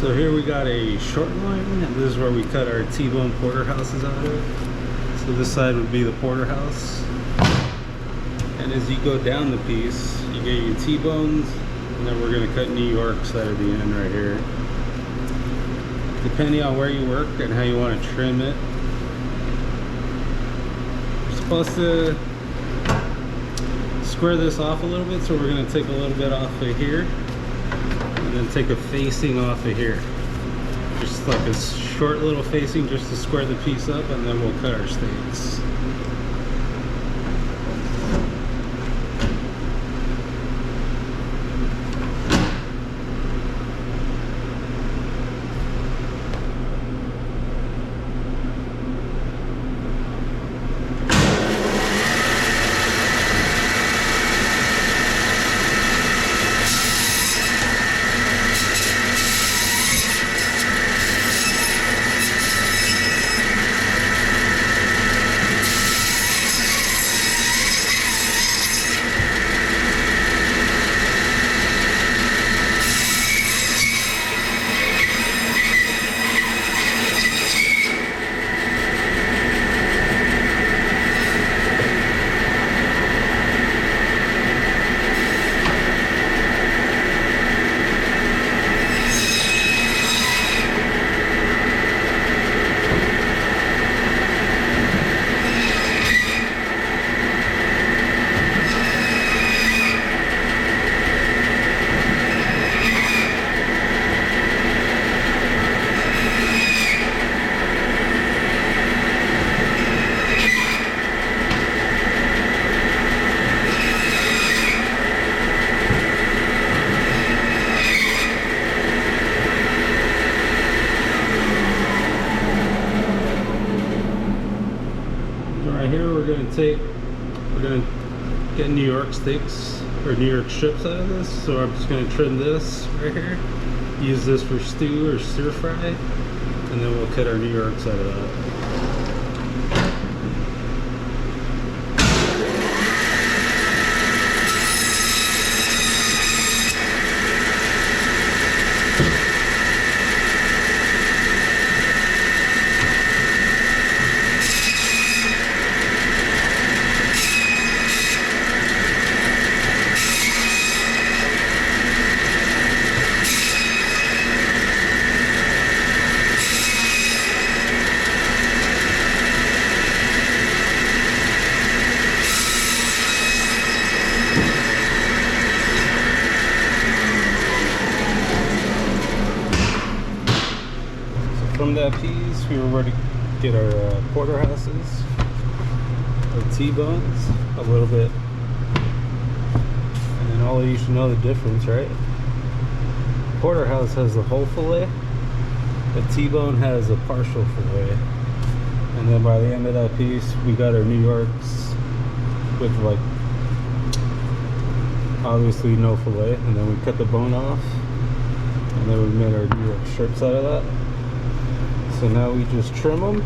So here we got a short loin, and this is where we cut our T-bone porterhouses out of. So this side would be the porterhouse. And as you go down the piece, you get your T-bones, and then we're gonna cut New York side of the end right here. Depending on where you work and how you want to trim it, you're supposed to square this off a little bit, so we're going to take a little bit off of here and then take a facing off of here, just like a short little facing just to square the piece up, and then we'll cut our steaks. We're gonna get New York steaks or New York strips out of this. So I'm just gonna trim this right here, use this for stew or stir fry, and then we'll cut our New Yorks out of that. From that piece, we were ready to get our porterhouses, our T-bones, a little bit, and then all of you should know the difference, right? Porterhouse has the whole fillet, the T-bone has a partial fillet, and then by the end of that piece, we got our New Yorks with like obviously no fillet, and then we cut the bone off, and then we made our New York strips out of that. So now we just trim them.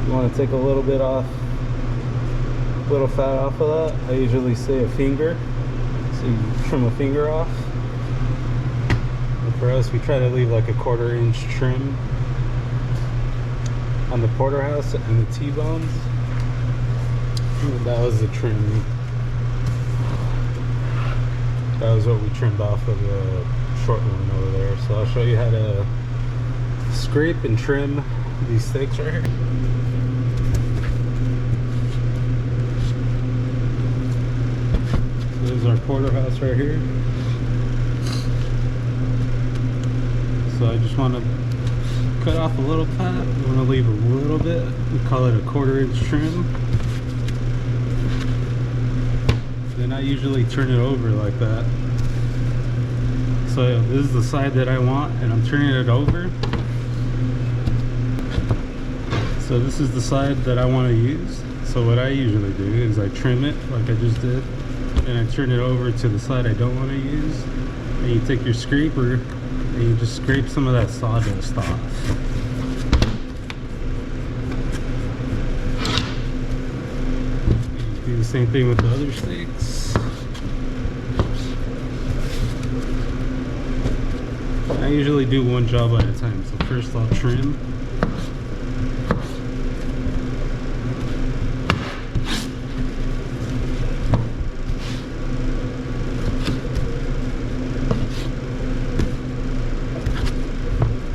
You want to take a little bit off, little fat off of that. I usually say a finger, so you trim a finger off. And for us, we try to leave like a 1/4 inch trim on the porterhouse and the T-bones. That was the trim. That was what we trimmed off of the short one over there. So I'll show you how to scrape and trim these steaks right here. So this is our porterhouse right here. So I just want to cut off a little fat. We want to leave a little bit. We call it a 1/4 inch trim. Then I usually turn it over like that. So this is the side that I want, and I'm turning it over. So this is the side that I want to use. So what I usually do is I trim it like I just did, and I turn it over to the side I don't want to use. And you take your scraper and you just scrape some of that sawdust off. Do the same thing with the other steaks. I usually do one job at a time. So first I'll trim.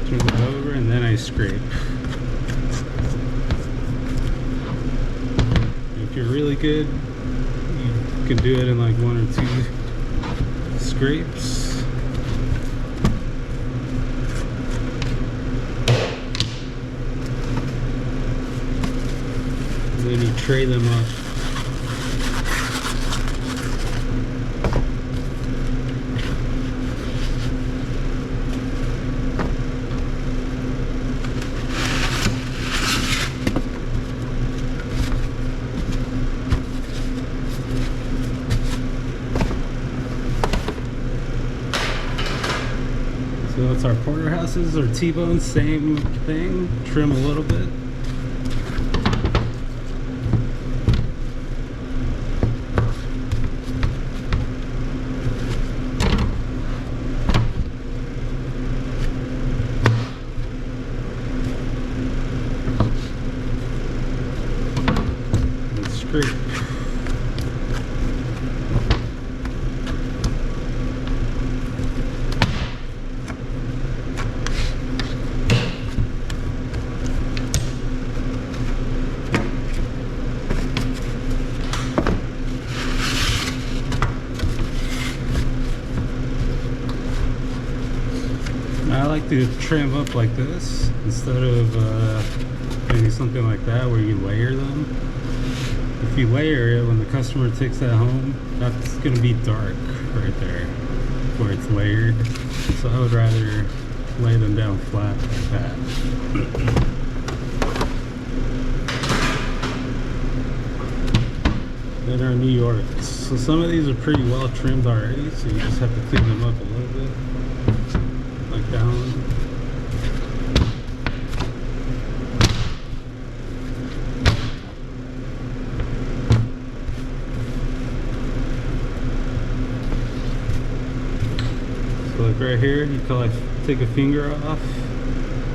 Turn it over and then I scrape. If you're really good, you can do it in like 1 or 2 scrapes. And then you tray them up. So that's our Porterhouses or T-bones, same thing. Trim a little bit. And scrape. I like to trim up like this instead of maybe something like that where you layer them. If you layer it, when the customer takes that home, that's going to be dark right there where it's layered. So I would rather lay them down flat like that. Then our New Yorks. So some of these are pretty well trimmed already, so you just have to clean them up a little bit. Like that one. So like right here, you can like take a finger off.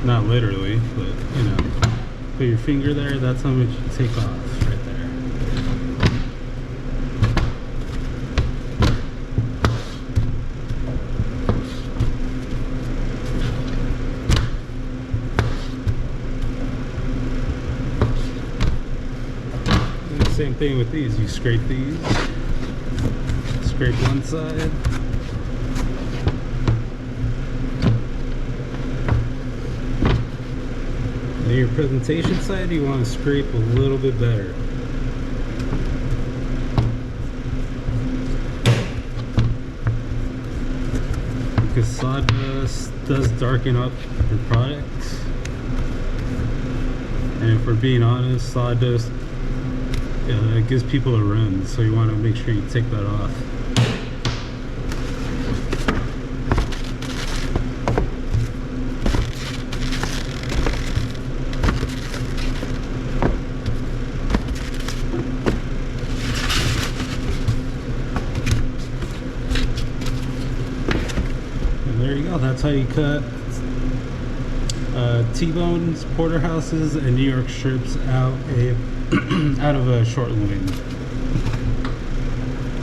Not literally, but you know, put your finger there, that's how much you take off right there. Same thing with these. You scrape these. Scrape one side. And your presentation side, you want to scrape a little bit better. Because sawdust does darken up your product. And if we're being honest, sawdust, yeah, it gives people a run, so you want to make sure you take that off. And there you go, that's how you cut T-bones, Porterhouses, and New York strips out of a short loin.